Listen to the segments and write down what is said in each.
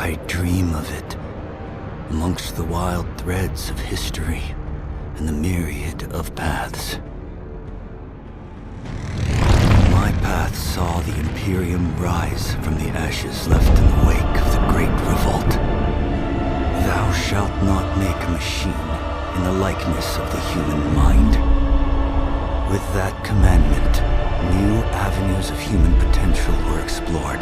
I dream of it, amongst the wild threads of history and the myriad of paths. My path saw the Imperium rise from the ashes left in the wake of the Great Revolt. Thou shalt not make a machine in the likeness of the human mind. With that commandment, new avenues of human potential were explored.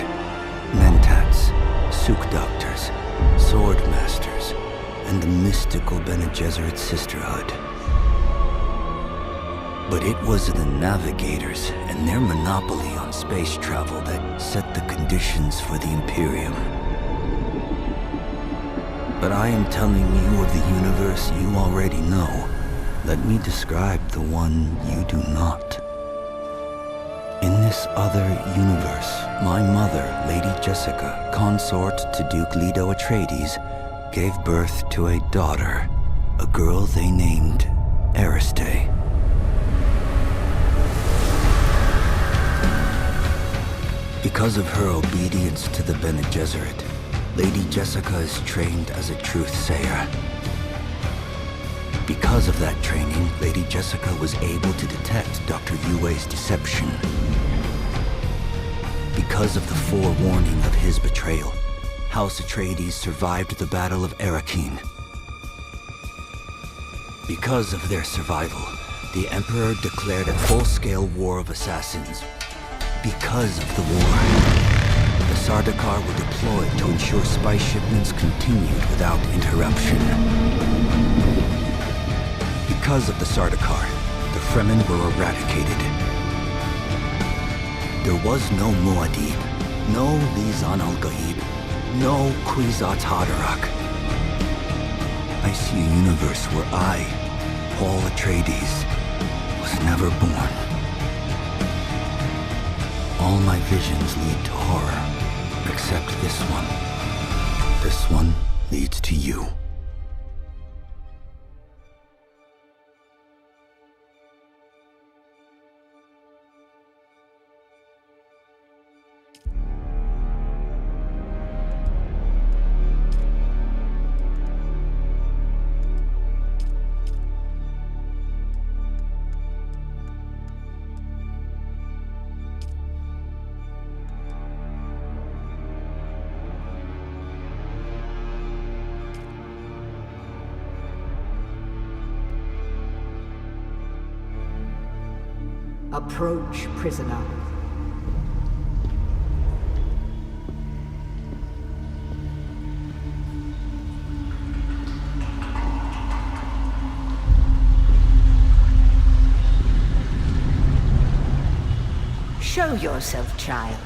Mentats, Suk Doctors, Sword Masters, and the mystical Bene Gesserit Sisterhood. But it was the Navigators and their monopoly on space travel that set the conditions for the Imperium. But I am telling you of the universe you already know. Let me describe the one you do not. In this other universe, my mother, Lady Jessica, consort to Duke Leto Atreides, gave birth to a daughter, a girl they named Ariste. Because of her obedience to the Bene Gesserit, Lady Jessica is trained as a truth-sayer. Because of that training, Lady Jessica was able to detect Dr. Yue's deception. Because of the forewarning of his betrayal, House Atreides survived the Battle of Arrakeen. Because of their survival, the Emperor declared a full-scale war of assassins. Because of the war, the Sardaukar were deployed to ensure spice shipments continued without interruption. Because of the Sardaukar, the Fremen were eradicated. There was no Muad'Dib, no Lisan al-Gaib, no Kwisatz Haderach. I see a universe where I, Paul Atreides, was never born. All my visions lead to horror, except this one. This one leads to you. Approach, prisoner. Show yourself, child.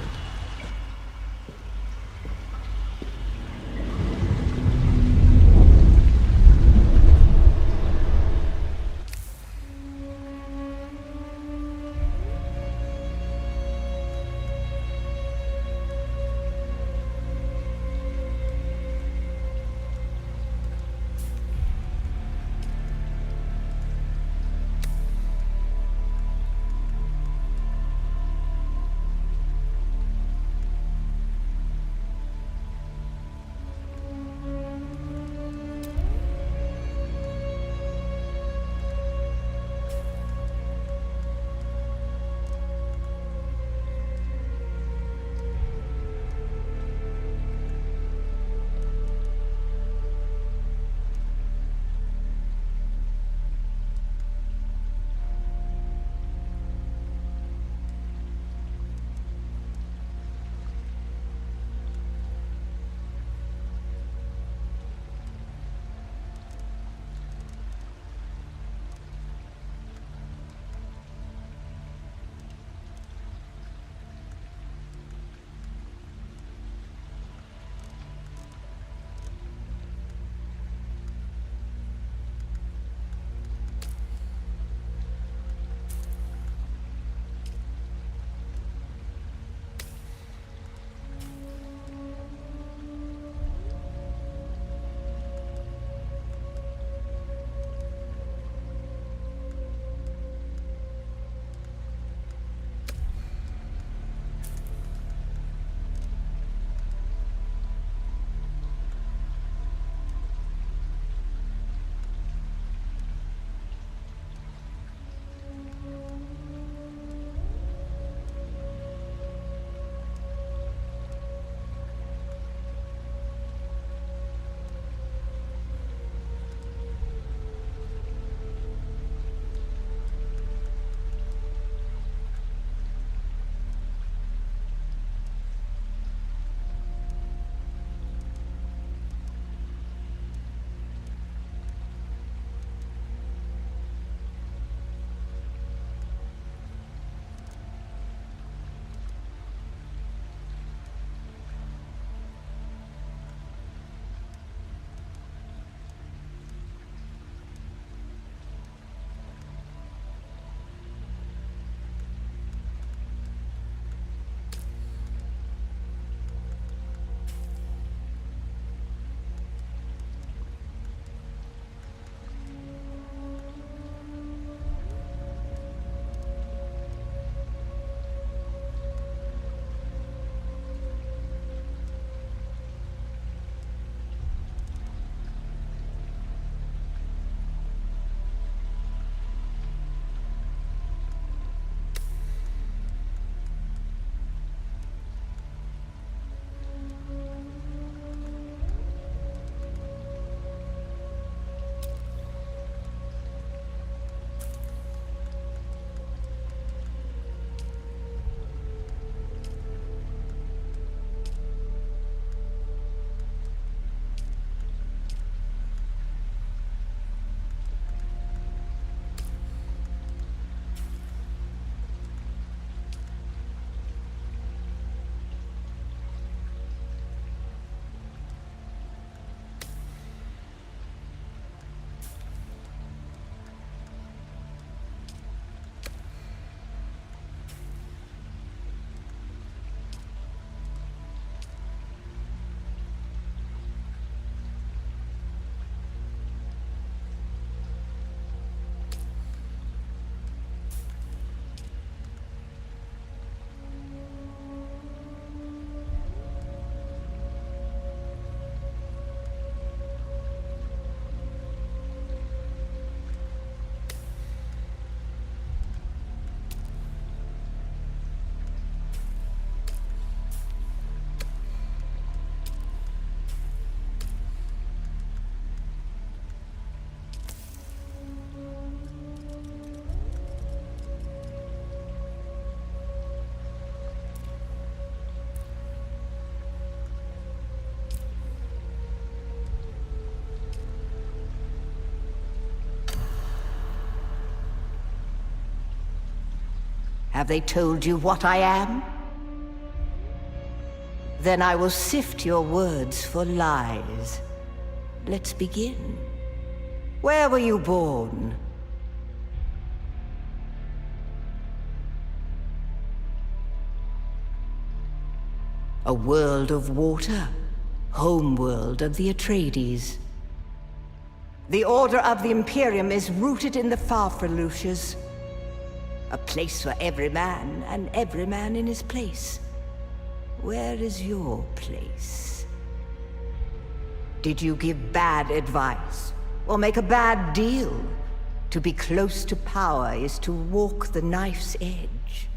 Have they told you what I am? Then I will sift your words for lies. Let's begin. Where were you born? A world of water, homeworld of the Atreides. The Order of the Imperium is rooted in the Farfaluches. A place for every man, and every man in his place. Where is your place? Did you give bad advice, or make a bad deal? To be close to power is to walk the knife's edge.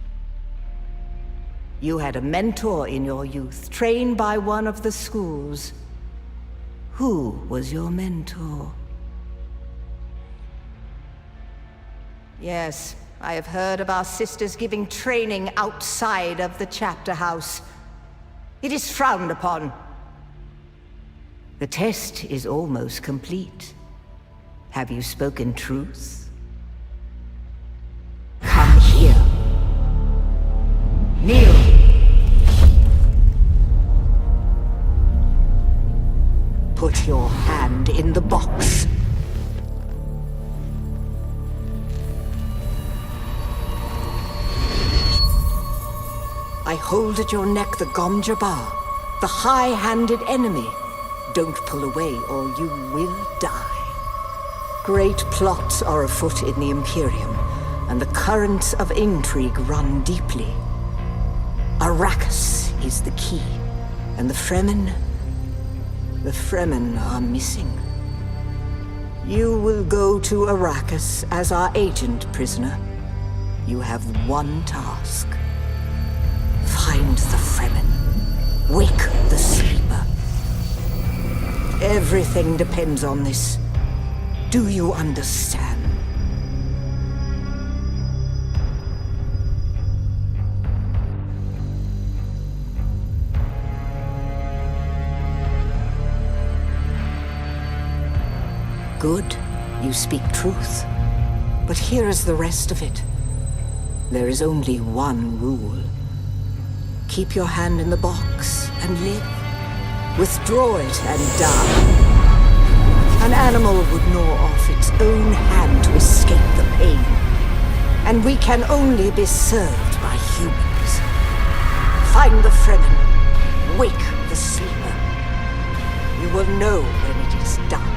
You had a mentor in your youth, trained by one of the schools. Who was your mentor? Yes, I have heard of our sisters giving training outside of the chapter house. It is frowned upon. The test is almost complete. Have you spoken truth? Come here. Kneel. Put your hand in the box. I hold at your neck the Gom Jabbar, the high-handed enemy. Don't pull away or you will die. Great plots are afoot in the Imperium, and the currents of intrigue run deeply. Arrakis is the key, and the Fremen are missing. You will go to Arrakis as our agent, prisoner. You have one task. Find the Fremen. Wake the sleeper. Everything depends on this. Do you understand? Good. You speak truth. But here is the rest of it. There is only one rule. Keep your hand in the box and live. Withdraw it and die. An animal would gnaw off its own hand to escape the pain. And we can only be served by humans. Find the Fremen. Wake the sleeper. You will know when it is done.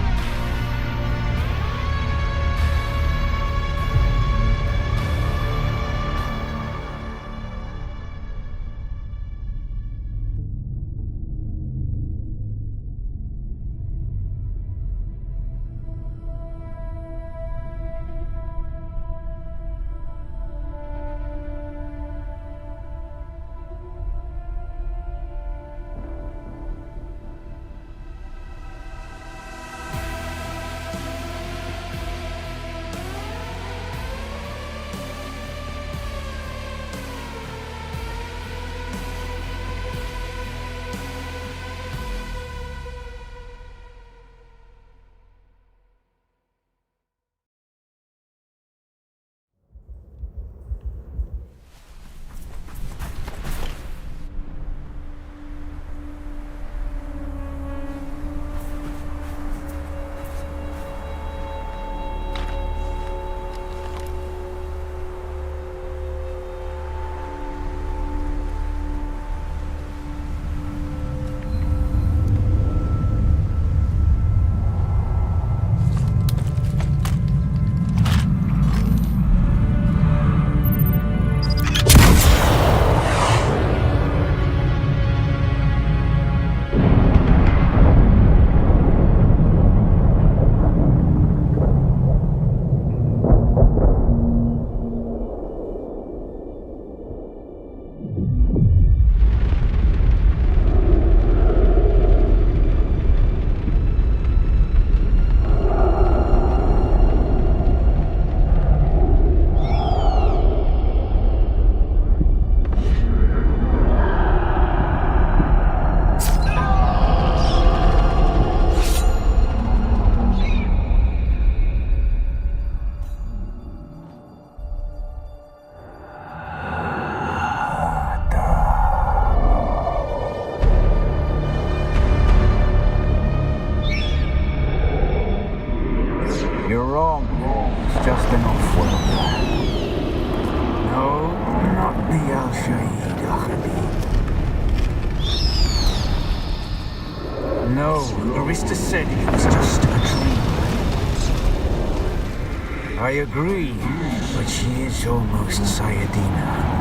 You're wrong. It's just an off-world. No, not the Al-Shaid, Ahadi. No, Arista said it was just a dream. I agree, but she is almost Sayadina.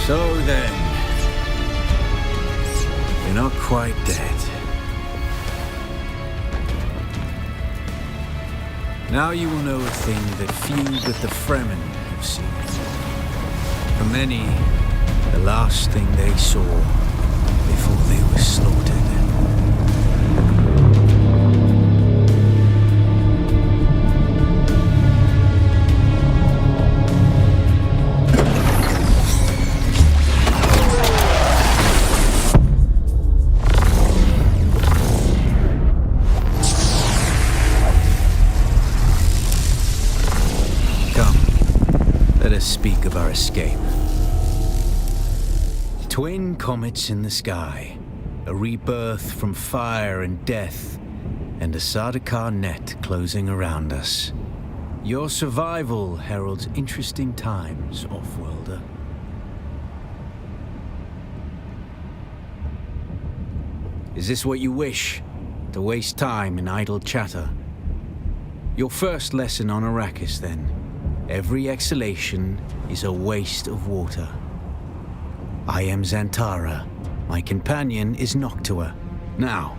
So then, you're not quite dead. Now you will know a thing that few but the Fremen have seen. For many, the last thing they saw before they were slaughtered. us speak of our escape. Twin comets in the sky, a rebirth from fire and death, and a Sardaukar net closing around us. Your survival heralds interesting times, Offworlder. Is this what you wish? To waste time in idle chatter? Your first lesson on Arrakis, then. Every exhalation is a waste of water. I am Xantara. My companion is Noctua. Now,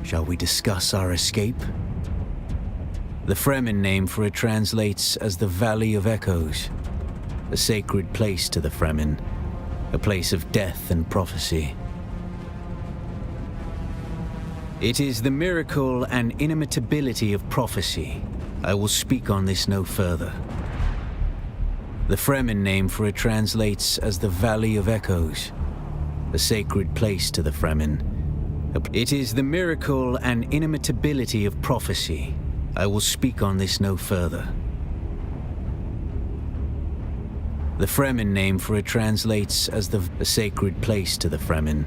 shall we discuss our escape? The Fremen name for it translates as the Valley of Echoes, a sacred place to the Fremen, a place of death and prophecy. It is the miracle and inimitability of prophecy. I will speak on this no further. The Fremen name for it translates as the Valley of Echoes, a sacred place to the Fremen. It is the miracle and inimitability of prophecy. I will speak on this no further. The Fremen name for it translates as a sacred place to the Fremen.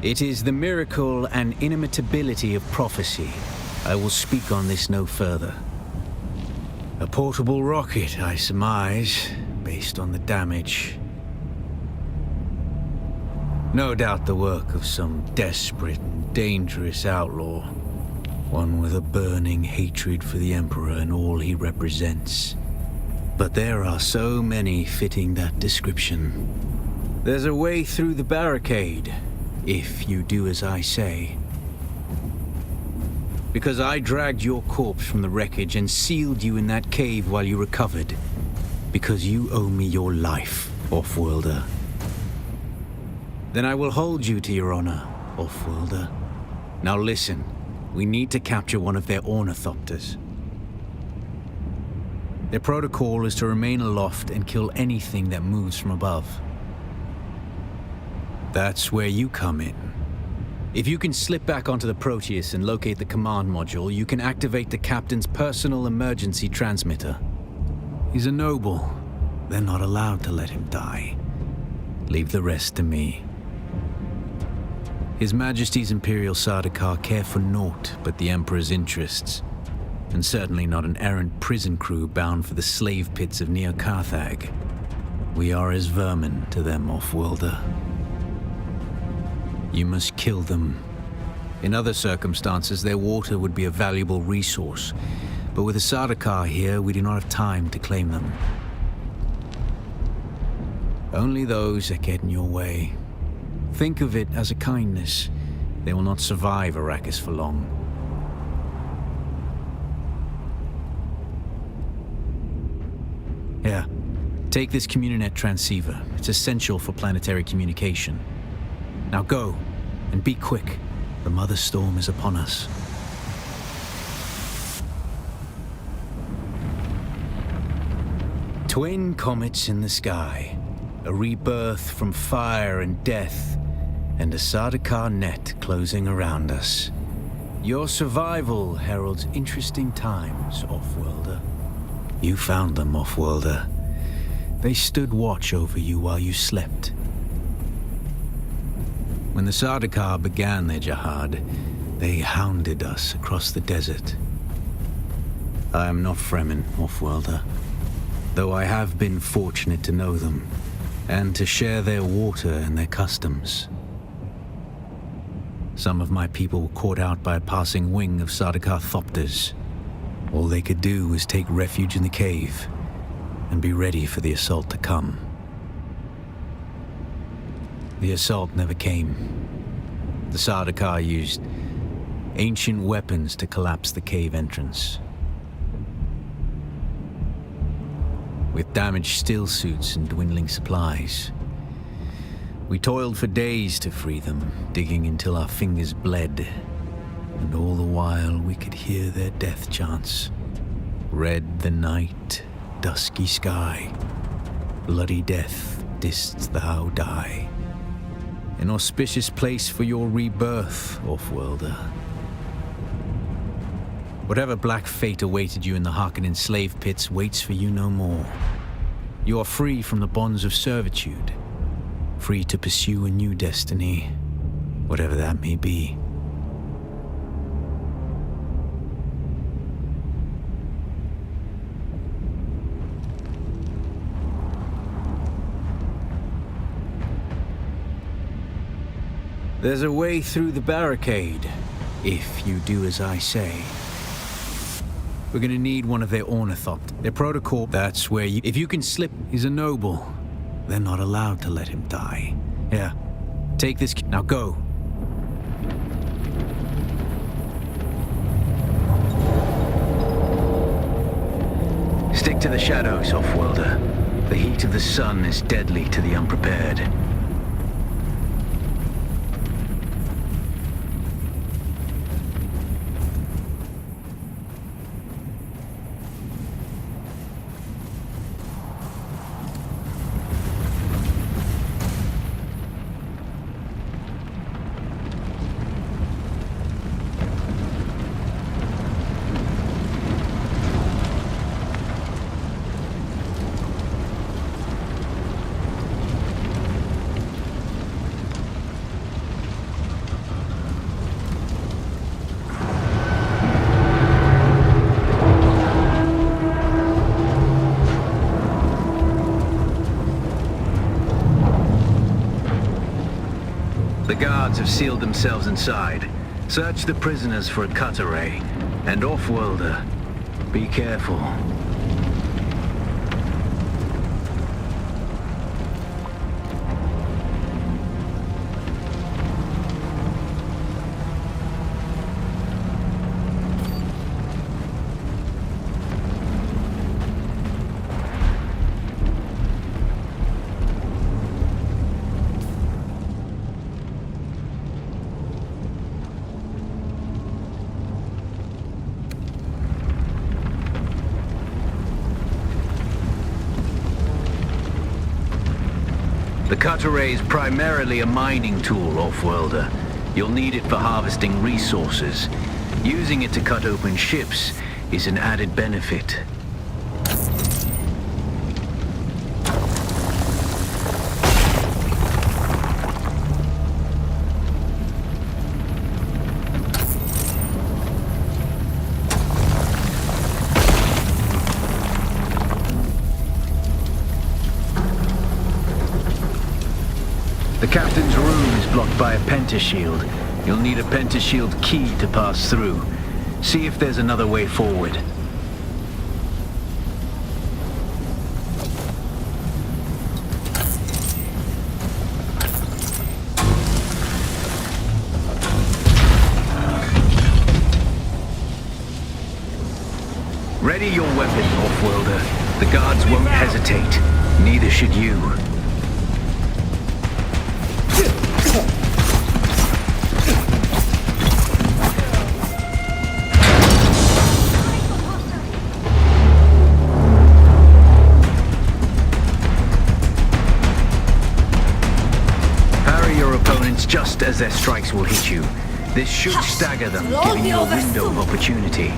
It is the miracle and inimitability of prophecy. I will speak on this no further. A portable rocket, I surmise, based on the damage. No doubt the work of some desperate and dangerous outlaw. One with a burning hatred for the Emperor and all he represents. But there are so many fitting that description. There's a way through the barricade, if you do as I say. Because I dragged your corpse from the wreckage and sealed you in that cave while you recovered. Because you owe me your life, Offworlder. Then I will hold you to your honor, Offworlder. Now listen, we need to capture one of their ornithopters. Their protocol is to remain aloft and kill anything that moves from above. That's where you come in. If you can slip back onto the Proteus and locate the command module, you can activate the captain's personal emergency transmitter. He's a noble. They're not allowed to let him die. Leave the rest to me. His Majesty's Imperial Sardaukar care for naught but the Emperor's interests, and certainly not an errant prison crew bound for the slave pits of Neo Carthag. We are as vermin to them, Offworlder. You must kill them. In other circumstances, their water would be a valuable resource, but with the Sardaukar here, we do not have time to claim them. Only those that get in your way. Think of it as a kindness. They will not survive Arrakis for long. Here, take this Communinet transceiver. It's essential for planetary communication. Now go, and be quick. The Mother Storm is upon us. Twin comets in the sky, a rebirth from fire and death, and a Sardaukar net closing around us. Your survival heralds interesting times, Offworlder. You found them, Offworlder. They stood watch over you while you slept. When the Sardaukar began their jihad, they hounded us across the desert. I am not Fremen, Offworlder, though I have been fortunate to know them, and to share their water and their customs. Some of my people were caught out by a passing wing of Sardaukar thopters. All they could do was take refuge in the cave, and be ready for the assault to come. The assault never came. The Sardaukar used ancient weapons to collapse the cave entrance. With damaged still suits and dwindling supplies, we toiled for days to free them, digging until our fingers bled, and all the while we could hear their death chants. Red the night, dusky sky, bloody death didst thou die. An auspicious place for your rebirth, Offworlder. Whatever black fate awaited you in the Harkonnen slave pits waits for you no more. You are free from the bonds of servitude, free to pursue a new destiny, whatever that may be. There's a way through the barricade, if you do as I say. We're gonna need one of their ornithopters. Their protocol, that's where you... If you can slip, he's a noble. They're not allowed to let him die. Yeah, take this... Now go. Stick to the shadows, Offworlder. The heat of the sun is deadly to the unprepared. The guards have sealed themselves inside. Search the prisoners for a cut array. And Offworlder, be careful. The cut array is primarily a mining tool, Offworlder. You'll need it for harvesting resources. Using it to cut open ships is an added benefit. The captain's room is blocked by a pentashield. You'll need a pentashield key to pass through. See if there's another way forward. Ready your weapon, Offworlder. The guards won't hesitate. Neither should you. Just as their strikes will hit you. This should stagger them, giving you a window of opportunity.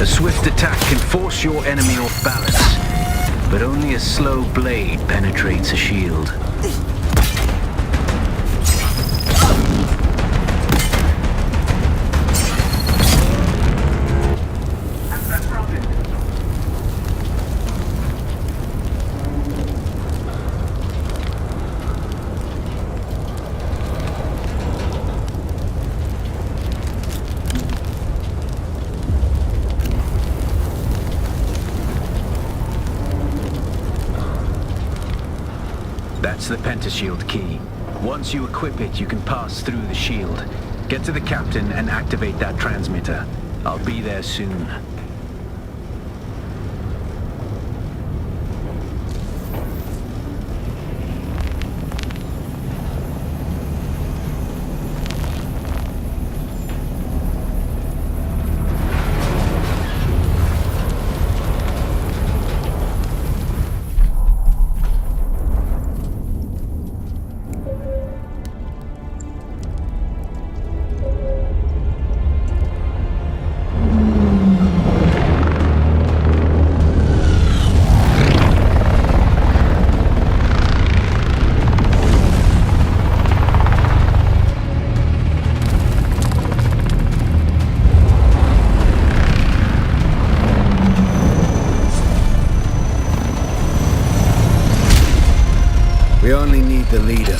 A swift attack can force your enemy off balance, but only a slow blade penetrates a shield. That's the pentashield key. Once you equip it, you can pass through the shield. Get to the captain and activate that transmitter. I'll be there soon. We only need the leader.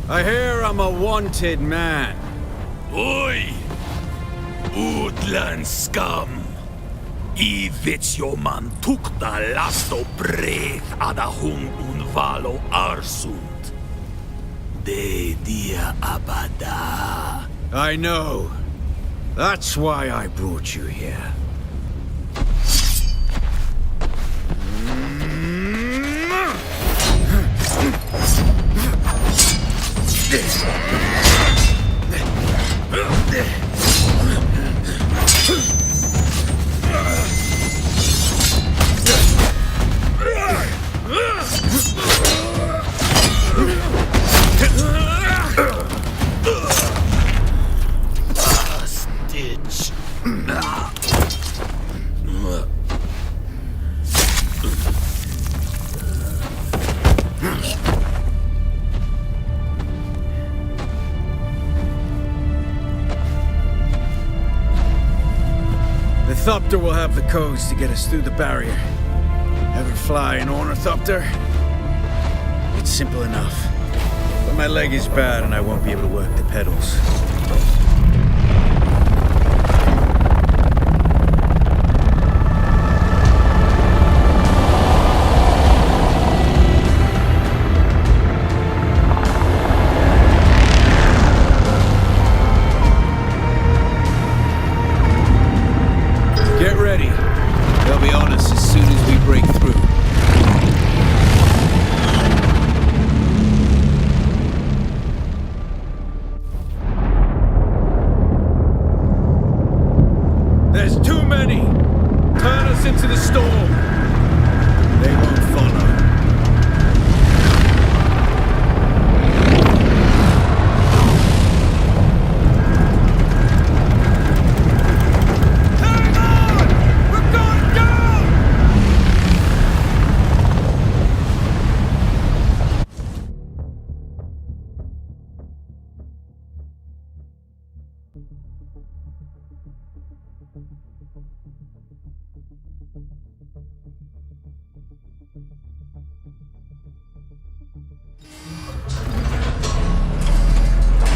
I hear I'm a wanted man. Oi! Utland scum! I man tukta lasto breg ada hung un valo arsund. De dia abada. I know. That's why I brought you here. Stitch. The Thopter will have the codes to get us through the barrier. Ever fly an ornithopter? It's simple enough. But my leg is bad and I won't be able to work the pedals. Get ready. They'll be on us as soon as we break through. There's too many! Turn us into the storm! They won't follow.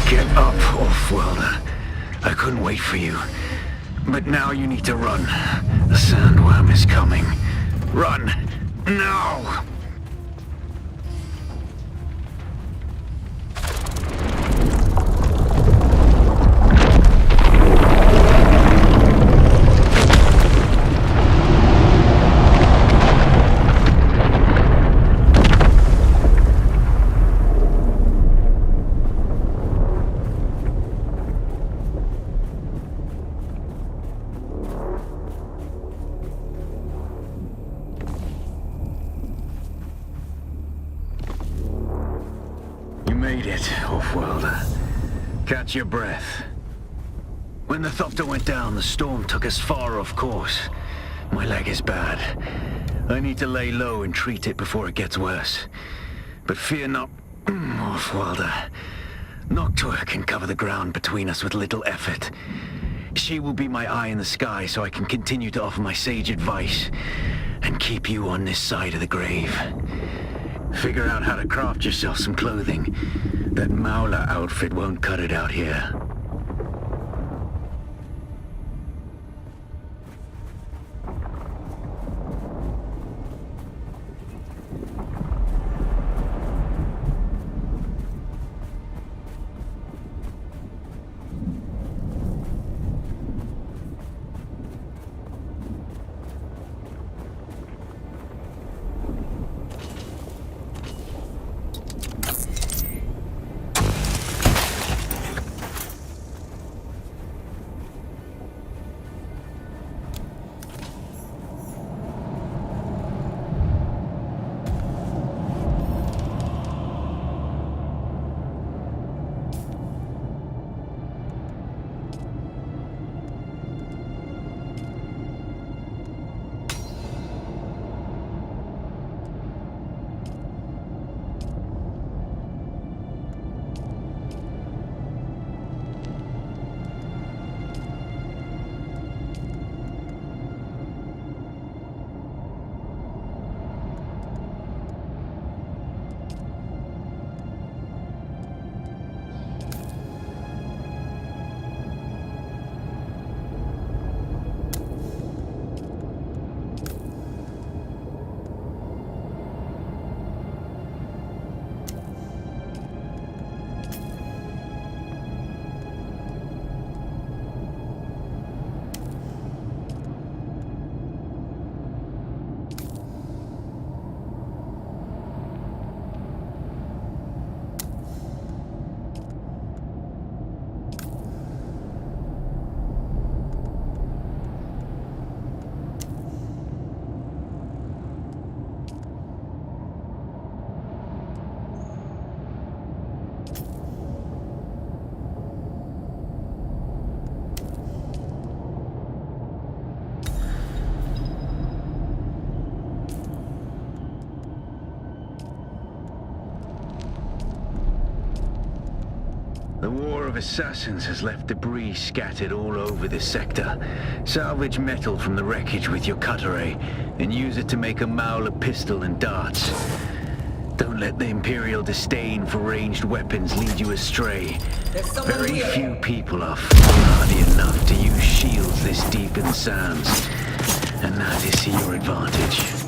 Get up, Off-Worlder. I couldn't wait for you. But now you need to run. The sandworm is coming. Run! Now! it, off-worlder. Catch your breath. When the Thopter went down, the storm took us far off course. My leg is bad. I need to lay low and treat it before it gets worse. But fear not, off-worlder. Noctua can cover the ground between us with little effort. She will be my eye in the sky so I can continue to offer my sage advice and keep you on this side of the grave. Figure out how to craft yourself some clothing. That Maula outfit won't cut it out here. The war of assassins has left debris scattered all over this sector. Salvage metal from the wreckage with your cutlery, and use it to make a Maula pistol and darts. Don't let the Imperial disdain for ranged weapons lead you astray. Very few people are foolhardy enough to use shields this deep in the sands, and that is to your advantage.